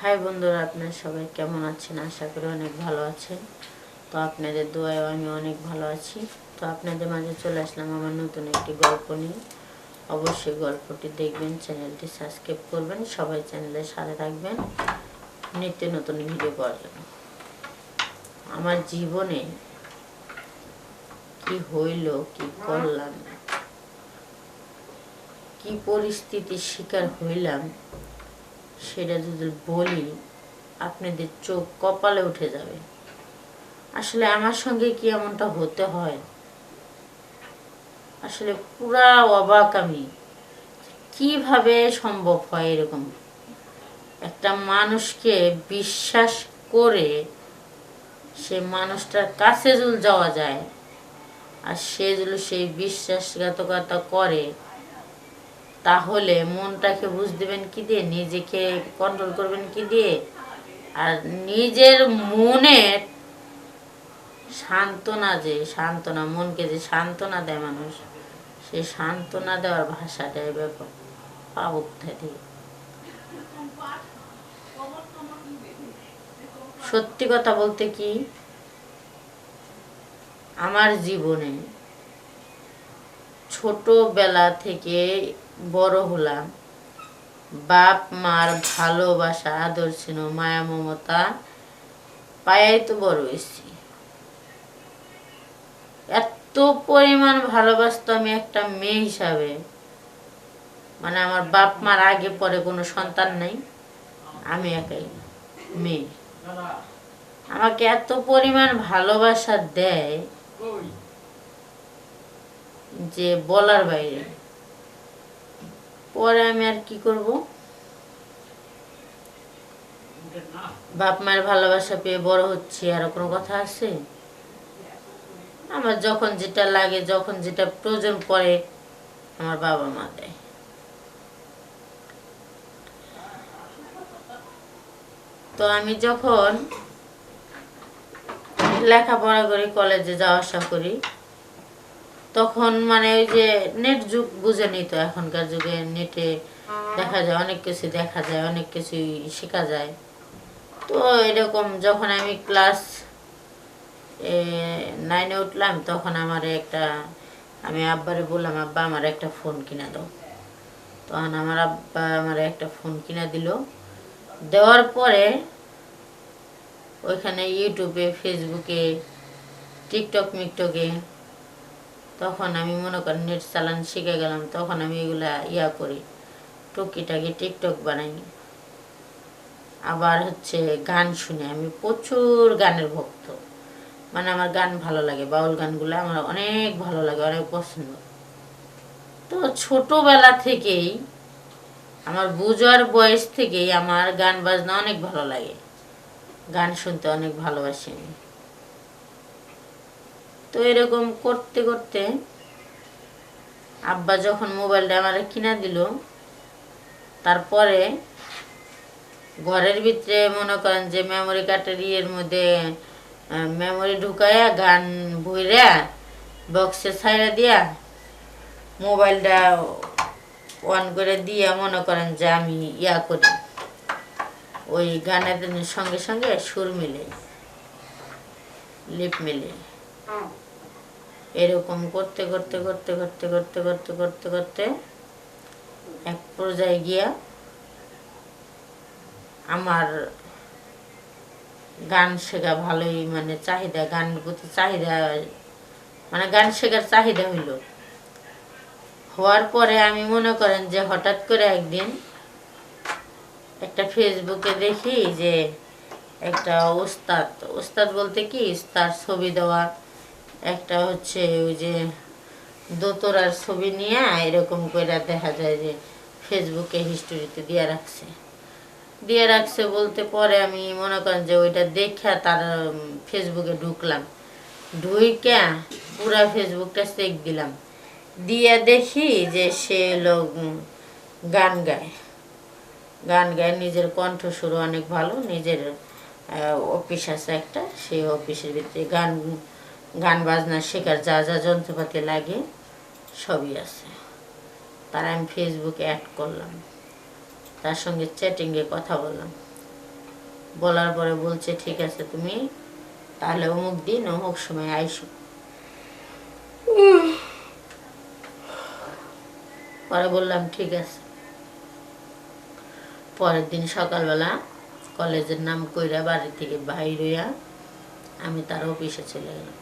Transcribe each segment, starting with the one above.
High বন্ধুরা, আপনারা সবাই কেমন আছেন? আশা করি অনেক ভালো আছেন। তো আপনাদের দোয়ায় আমি অনেক ভালো আছি। তো আপনাদের মাঝে চলে আসলাম আমার নতুন একটি গল্প নিয়ে। অবশ্যই গল্পটি দেখবেন, চ্যানেলটি সাবস্ক্রাইব করবেন, সবাই চ্যানেলের সাথে থাকবেন নিত্য নতুন ভিডিও পাওয়ার জন্য। আমার জীবনে কি হইল, কি করলাম, কি পরিস্থিতির শিকার হইলাম, সেটা যদি বলি আপনাদের চোখ কপালে উঠে যাবে। আসলে আমার সঙ্গে কি এমনটা হতে হয়, আসলে পুরা অবাক আমি। কিভাবে সম্ভব হয় এরকম একটা মানুষকে বিশ্বাস করে সে মানুষটার কাছে যদি যাওয়া যায়, আর সে যদি সেই বিশ্বাসঘাতকতা করে, তাহলে মনটাকে বুঝ দেবেন কি দিয়ে, নিজেকে কন্ট্রোল করবেন কি দিয়ে, আর নিজের মনের সান্ত্বনা মনকে যে সান্ত্বনা দেয় মানুষ, সেই সান্ত্বনা দেওয়ার ভাষাটাই ব্যাপক পাবো কোথায় থেকে। সত্যি কথা বলতে কি, আমার জীবনে ছোটবেলা থেকে বড় হলাম, বাপ মার ভালোবাসা, আদর ছিল, মায়া মমতা পায়াই তো বড় হয়েছি। এত পরিমাণ ভালোবাসতো আমি একটা মেয়ে হিসাবে, মানে আমার বাপ মার আগে পরে কোনো সন্তান নাই, আমি একাই মেয়ে। আমাকে এত পরিমাণ ভালোবাসা দেয় যে বলার বাইরে। পরে আমি আর কি করব, বাপ মায়ের ভালোবাসা পেয়ে বড় হচ্ছি, আর কোনো কথা আছে? আমার যখন যেটা লাগে, যখন যেটা প্রয়োজন পড়ে, আমার বাবা মা দেয়। তো আমি যখন লেখাপড়া করি, কলেজে যাওয়া আসা করি, তখন মানে ওই যে নেট যুগ বুঝেনি তো, এখনকার যুগে নেটে দেখা যায় অনেক কিছু, দেখা যায় অনেক কিছুই শেখা যায়। তো এরকম যখন আমি ক্লাস 9-এ উঠলাম, তখন আমি আব্বারে বললাম, আব্বা আমার একটা ফোন কিনা দাও। তখন আমার আব্বা আমার একটা ফোন কিনা দিল। দেওয়ার পরে ওইখানে ইউটিউবে, ফেসবুকে, টিকটক মিকটকে, তখন আমি মনে করেন নেট চালান শিখে গেলাম। তখন আমি এগুলা করি, টুকিটাকি টিকটক বানাই। আবার গান শুনি, আমি প্রচুর গানের ভক্ত, মানে আমার গান ভালো লাগে, বাউল গানগুলো আমার অনেক ভালো লাগে, অনেক পছন্দ। তো ছোটবেলা থেকেই, আমার বুঝার বয়স থেকেই আমার গান বাজনা অনেক ভালো লাগে, গান শুনতে অনেক ভালোবাসি আমি। তো এরকম করতে করতে আব্বা যখন মোবাইলটা আমার কিনা দিল, তারপরে ঘরের ভিতরে মনে করেন যে মেমোরি কার্ডের মধ্যে মেমোরি ঢুকাইয়া গান ভইরা বক্সে ছাইরা দিয়া মোবাইলটা অন করে দিয়ে মনে করেন যে আমি করি, ওই গানের সঙ্গে সঙ্গে সুর মিলে, লিপ মিলে, এরকম করতে করতে করতে করতে করতে করতে করতে করতে এক পর্যায়ে গিয়া আমার গান শেখা ভালোই, মানে চাহিদা, গানের প্রতি চাহিদা, মানে গান শেখার চাহিদা হওয়ার পরে আমি মনে করেন যে হঠাৎ করে একদিন একটা ফেসবুকে দেখি যে একটা ওস্তাদ বলতে কি, তার ছবি দেওয়া একটা ওই যে দোতরার ছবি নিয়ে এরকম করে দেখা যায় যে ফেসবুকে হিস্টোরিতে দিয়ে রাখছে বলতে, পরে আমি মনে করেন যে ওইটা দেখা তার ফেসবুকে ঢুকলাম, ঢুইকা পুরা ফেসবুকটা চেক দিলাম, দিয়ে দেখি যে সে লোক গান গায়, নিজের কণ্ঠস্বর অনেক ভালো, নিজের অফিস আছে একটা, সেই অফিসের ভিতরে গান বাজনা শেখার যা যা যন্ত্রপাতি লাগে সবই আছে। তার আমি ফেসবুকে অ্যাড করলাম, তার সঙ্গে চ্যাটিংয়ে কথা বললাম। বলার পরে বলছে ঠিক আছে তুমি তাহলে অমুক দিন অমুক সময় আইসো। পরে বললাম ঠিক আছে। পরের দিন সকালবেলা কলেজের নাম কইরা বাড়ি থেকে বাইর হইয়া আমি তার অফিসে চলে গেলাম।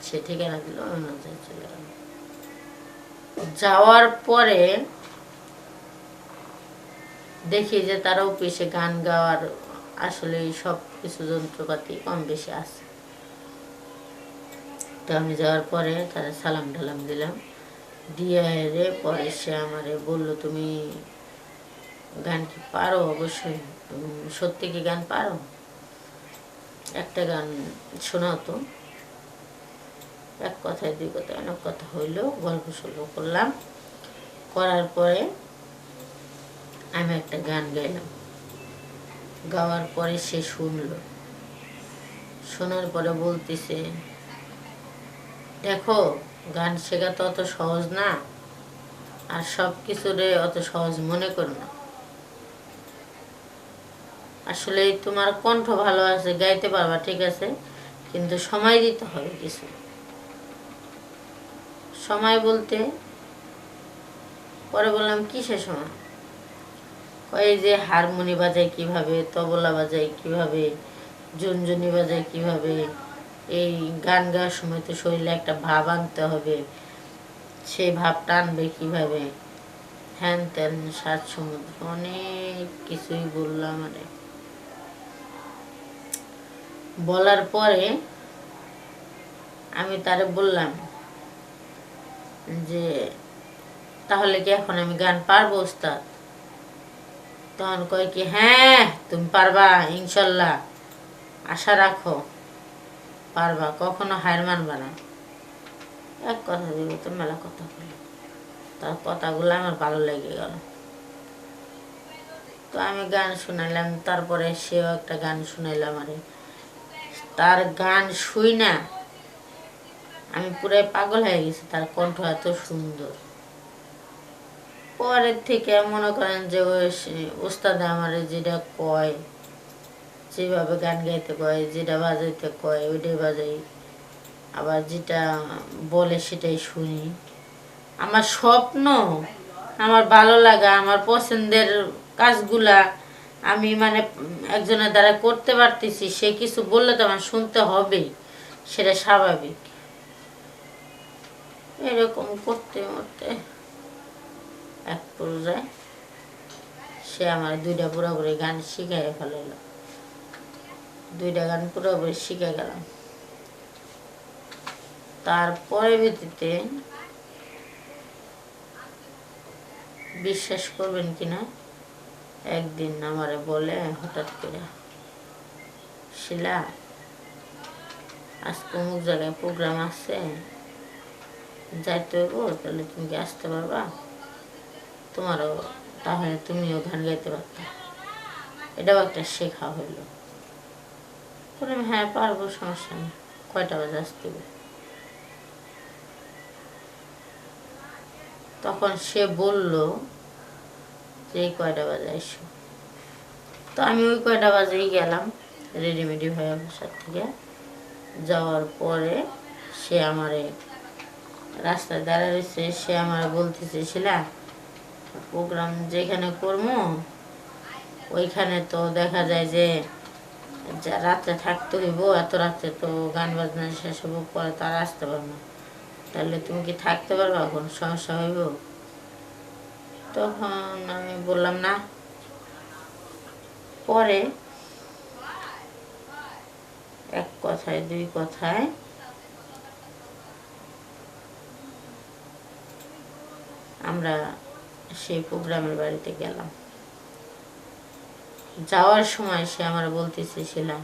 সে ঠিকানা দিল, আমি অনুযায়ী চলে গেলাম। যাওয়ার পরে দেখি যে তার অফিসে গান গাওয়ার আসলে সব কিছু যন্ত্রপাতি কম বেশি আছে। তো আমি যাওয়ার পরে তারা সালাম টালাম দিলাম, দিয়ে রে পরে সে আমারে বলল তুমি গান কি পারো? অবশ্যই। সত্যি কি গান পারো? একটা গান শোনাও তো। এক কথায় দুই কথায় অনেক কথা হইল, গল্প সল্প করলাম। করার পরে আমি একটা গান গাইলাম। গাওয়ার পরে সে শুনলো। শোনার পরে বলতেছে দেখো গান শেখা তো অত সহজ না, আর সব কিছুরে অত সহজ মনে করো না। আসলে তোমার কণ্ঠ ভালো আছে, গাইতে পারবা ঠিক আছে, কিন্তু সময় দিতে হবে কিছু। সময় বলতে পরে বললাম কিসের সময়? এই যে হারমোনি বাজায় কিভাবে, তবলা বাজায় কিভাবে, ঝুনঝুনি বাজায় কিভাবে, এই গান গাওয়ার সময় তো শরীরে একটা ভাব আনতে হবে, সেই ভাব টানবে কিভাবে, হ্যান ত্যান সাত সমুদ্র অনেক কিছুই বললাম। আরে বলার পরে আমি তারে বললাম যে তাহলে কি এখন আমি গান পারবো ওস্তাদ? তখন কয় কি হ্যাঁ তুমি পারবা, ইনশাল্লাহ আশা রাখো, পারবা, কখনো হার মানবা না। এক কথা দিব তো মেলা কথা বলি, তার কথাগুলো আমার ভালো লেগে গেল। তো আমি গান শুনাইলাম, তারপরে সেও একটা গান শুনাইলাম। আরে তার গান শুই না আমি পুরাই পাগল হয়ে গেছি, তার কণ্ঠ এত সুন্দর। পরের থেকে মনে করেন যে ওস্তাদ আমার যেটা কয়, যেভাবে গান গাইতে কয়, যেটা বাজাইতে কয় ওইটাই বাজাই, আবার যেটা বলে সেটাই শুনি। আমার স্বপ্ন, আমার ভালো লাগা, আমার পছন্দের কাজগুলা আমি মানে একজনের দ্বারা করতে পারতেছি, সে কিছু বললে তো আমার শুনতে হবেই, সেটা স্বাভাবিক। এরকম করতে করতে এক পর্যায়ে সে আমার দুইটা পুরোপুরি গান শিখাই ফেলাইল। দুইটা গান পুরোপুরি শিখে গেলাম। তারপরে ভিত্তিতে বিশ্বাস করবেন কিনা, একদিন আমারে বলে হঠাৎ করে শিলা আজকে অমুক জায়গায় প্রোগ্রাম আছে, যাইতে হইব, তাহলে তুমি কি আসতে পারবা? তোমারও তাহলে তুমিও গান গাইতে পারতা। এটাও একটা শেখা হইল। হ্যাঁ পারবো, সমস্যা নেই, কয়টা বাজে আসতে হবে? তখন সে বলল যে এই কয়টা বাজে এসো। তো আমি ওই কয়টা বাজেই গেলাম রেডিমেডি হয়ে বাসার থেকে। যাওয়ার পরে সে আমারে রাস্তায় দাঁড়াইছে, সে আমার বলতেছে শিলা প্রোগ্রাম যেখানে করবো ওইখানে তো দেখা যায় যে রাত্রে থাকতে হইব, এত রাত্রে তো গান বাজনা শেষ হবো, পরে তারা আসতে পারবো না, তাহলে তুমি কি থাকতে পারবা? কোনো সমস্যা হইব? তখন আমি বললাম না। পরে এক কথায় দুই কথায় আমরা সেই প্রোগ্রামের বাড়িতে গেলাম। যাওয়ার সময় সে আমার বলতেছে ছিলাম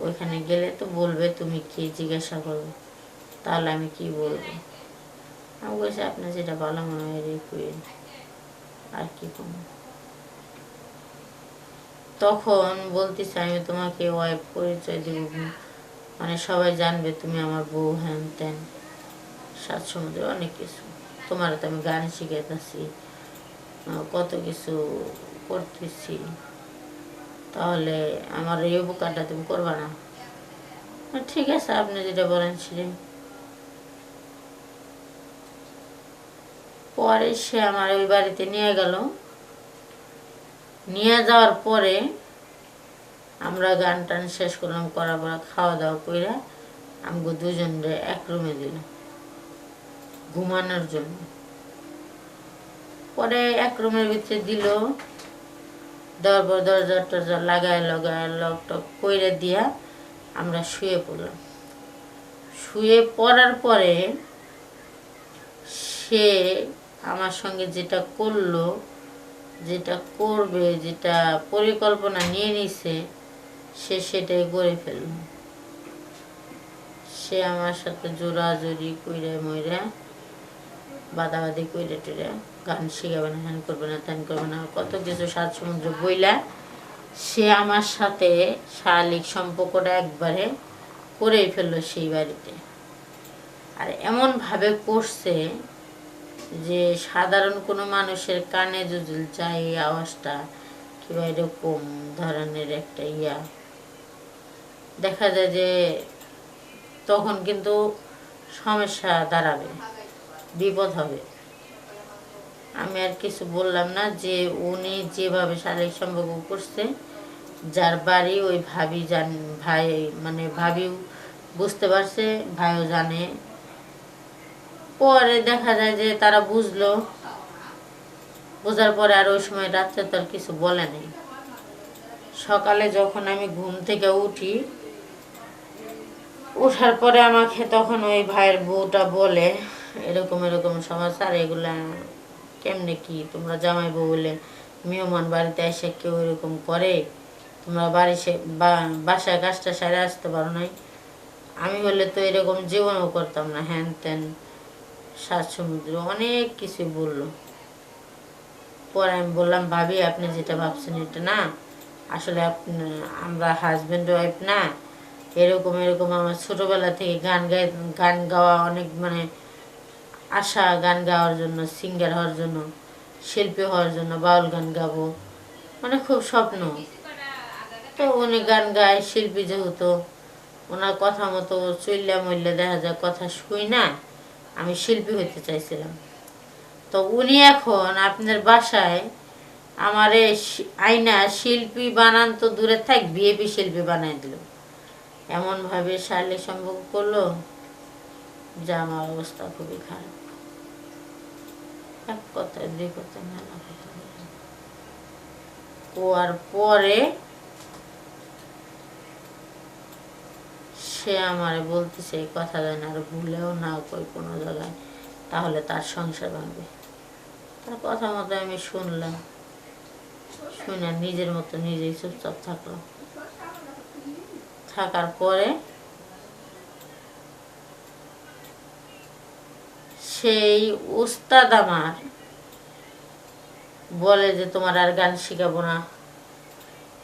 ওইখানে গেলে তো বলবে তুমি কি, জিজ্ঞাসা করবে, তাহলে আমি কি বলবো? আমি বলছি আপনি যেটা ভালো মনে হয় করেন, আর কি করবো। তখন বলতেছে আমি তোমাকে ওয়াইফ পরিচয় দিব, মানে সবাই জানবে তুমি আমার বউ, হ্যান ত্যান সাত সমুদ্রে অনেক কিছু, তোমার তো আমি গান শিখাইতেছি, কত কিছু করতেছি। তাহলে আমার এই উপকারটা তুমি করবা না? ঠিক আছে, আপনি যেটা বলেন সেটাই। পরে সে আমার ওই বাড়িতে নিয়ে গেল। নিয়ে যাওয়ার পরে আমরা গান টান শেষ করলাম, করার পর খাওয়া দাওয়া করে আমাকে দুজনরে এক রুমে দিল ঘুমানোর জন্য। পরে এক রুমের ভিতরে দিল, দেওয়ার পর দরজা টরজা লাগায় লক টক করে দিয়া আমরা শুয়ে পড়লাম। শুয়ে পড়ার পরে সে আমার সঙ্গে যেটা করলো, যেটা করবে, যেটা পরিকল্পনা নিয়ে নিছে, সে সেটাই করে ফেলল। সে আমার সাথে জোরাজোরি কইরা মইরা বাদাবাদি কইরা টইরা গান শিখাবে না, হ্যান করবে না, ত্যান করবে না, কত কিছু সাত সমুদ্র বইলা সে আমার সাথে শারীরিক সম্পর্কটা একবারে করেই ফেললো সেই বাড়িতে। আর এমনভাবে করছে যে সাধারণ কোনো মানুষের কানে যদি যায় এই আওয়াজটা কিংবা এরকম ধরনের একটা দেখা যায় যে তখন কিন্তু সমস্যা দাঁড়াবে, বিপদ হবে। আমি আর কিছু বললাম না। যে উনি যেভাবে শারীরিক সম্পর্ক করছে, যার বাড়ি ওই ভাবি ভাই মানে ভাবিও বুঝতে পারছে, ভাইও জানে। পরে দেখা যায় যে তারা বুঝলো, বোঝার পরে আর ওই সময় রাত্রে তো আর কিছু বলে নেই। সকালে যখন আমি ঘুম থেকে উঠি, ওঠার পরে আমাকে তখন ওই ভাইয়ের বউটা বলে এরকম এরকম সমস্যা, আর এগুলা কেমনে কি, তোমরা জামাই বউ বলে মেহমান বাড়িতে এসে কেউ এরকম করে, তোমরা বাড়ি বাসায় কাজটা সারে আসতে পারো নাই? আমি হলে তো এরকম জীবনও করতাম না, হ্যান ত্যান সাত সমুদ্র অনেক কিছু বললো। পরে আমি বললাম, ভাবি আপনি যেটা ভাবছেন এটা না, আসলে আমরা হাজব্যান্ড ওয়াইফ না, এরকম এরকম আমার ছোটবেলা থেকে গান গাওয়া অনেক মানে আশা, গান গাওয়ার জন্য, সিঙ্গার হওয়ার জন্য, শিল্পী হওয়ার জন্য, বাউল গান গাবো মানে খুব স্বপ্ন। তো উনি গান গায়, শিল্পী যেহেতু, ওনার কথা মতো চইল্লা মইল্লা দেখা যায় কথা শুই না, আমি শিল্পী হইতে চাইছিলাম। তো উনি এখন আপনার বাসায় আমারে আইনা শিল্পী বানান তো দূরে থাক, বিএপি শিল্পী বানাই দিল। এমনভাবে শারীরিক সম্পর্ক করলো যে আমার অবস্থা খুবই খারাপ। এক কথায় দুই কথা মেলা কথা কোয়ার পরে সে আমারে বলতেছে এই কথা যেন আর ভুলেও না কই কোনো জায়গায়, তাহলে তার সংসার ভাঙবে। তার কথা মতো আমি শুনলাম, শুনে নিজের মতো নিজেই চুপচাপ থাকলাম। থাকার পরে সেই উস্তাদ আমার বলে যে তোমার আর গান শিখাবো না,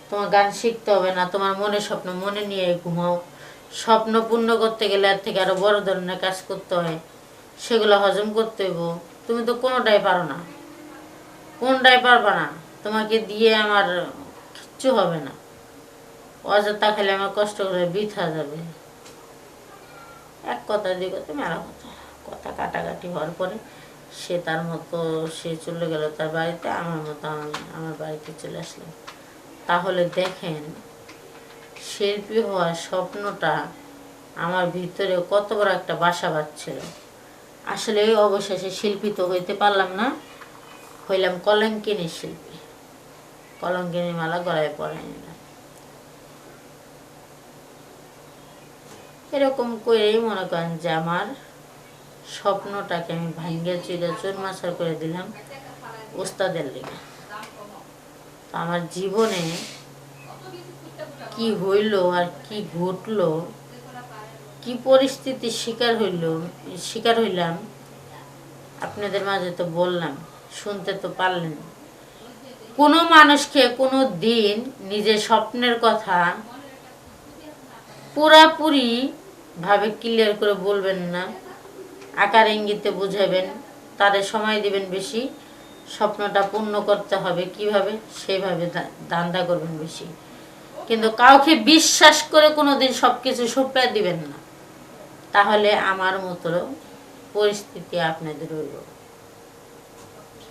তোমার গান শিখতে হবে না, তোমার মনে স্বপ্ন মনে নিয়ে ঘুমাও। স্বপ্ন পূর্ণ করতে গেলে এর থেকে আরো বড় ধরনের কাজ করতে হয়, সেগুলো হজম করতে হইব। তুমি তো কোনোটাই পারো না, কোনটাই পারবা না, তোমাকে দিয়ে আমার কিচ্ছু হবে না, অযথা খেলে আমার কষ্ট করে বৃথা যাবে। এক কথা দুই কথা মেলা কথা, কথা কাটাকাটি হওয়ার পরে সে তার মতো সে চলে গেল তার বাড়িতে, আমার মতো আমি আমার বাড়িতে চলে আসলাম। তাহলে দেখেন শিল্পী হওয়ার স্বপ্নটা আমার ভিতরে কত বড় একটা বাসা বাঁধছিল। আসলে অবশেষে শিল্পী তো হইতে পারলাম না, হইলাম কলঙ্কিনী শিল্পী, কলঙ্কিনী মালা গলায় পরাই নিলাম। এরকম করেই মনে করেন যে আমার স্বপ্নটাকে আমি ভাঙ্গিয়া চুইরা চুরমাচার করে দিলাম ওস্তাদের লেগে। আমার জীবনে কি হইল আর কি ঘটলো, কি পরিস্থিতির শিকার হইলাম আপনাদের মাঝে তো বললাম, শুনতে তো পারলেন। কোনো মানুষকে কোনো দিন নিজের স্বপ্নের কথা পুরাপুরি ভাবে ক্লিয়ার করে বলবেন না, আকার ইঙ্গিতে বুঝাবেন, তারে সময় দিবেন বেশি, স্বপ্নটা পূর্ণ করতে হবে কিভাবে সেইভাবে ধান্দা করবেন বেশি। কিন্তু কাউকে বিশ্বাস করে কোনোদিন সবকিছু সঁপে দিবেন না, তাহলে আমার মতো পরিস্থিতি আপনাদের হইব।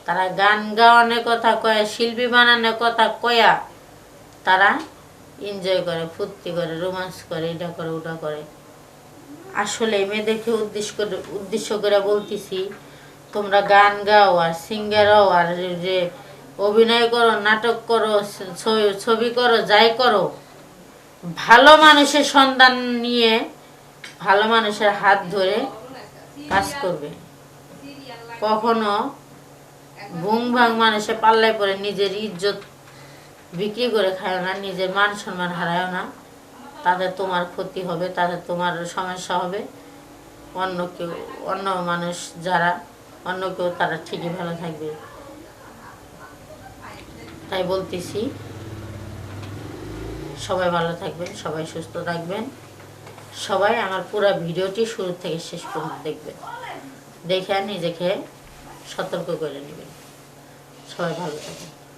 তারা গান গাওয়ানোর কথা কয়, শিল্পী বানানোর কথা কয়া তারা এনজয় করে, ফুর্তি করে, রোমান্স করে, এটা করে ওটা করে। আসলে মেয়েদেরকে উদ্দেশ্য করে বলতেছি, তোমরা গান গাও আর সিঙ্গার হও আর যে অভিনয় করো, নাটক করো, ছবি করো, যাই করো, ভালো মানুষের সন্ধান নিয়ে ভালো মানুষের হাত ধরে কাজ করবে। কখনো ভুং ভাং মানুষের পাল্লায় পরে নিজের ইজ্জত বিক্রি করে খায় না, নিজের মান সম্মান হারায় না। তাদের তোমার ক্ষতি হবে, তাদের তোমার সমস্যা হবে। অন্য মানুষ যারা অন্য কেউ তারা ঠিকই ভালো থাকবে। তাই বলতেছি, সবাই ভালো থাকবেন, সবাই সুস্থ থাকবেন। সবাই আমার পুরো ভিডিওটি শুরু থেকে শেষ পর্যন্ত দেখবেন, দেখে নিজেকে সতর্ক করে নেবেন। সবাই ভালো থাকবেন।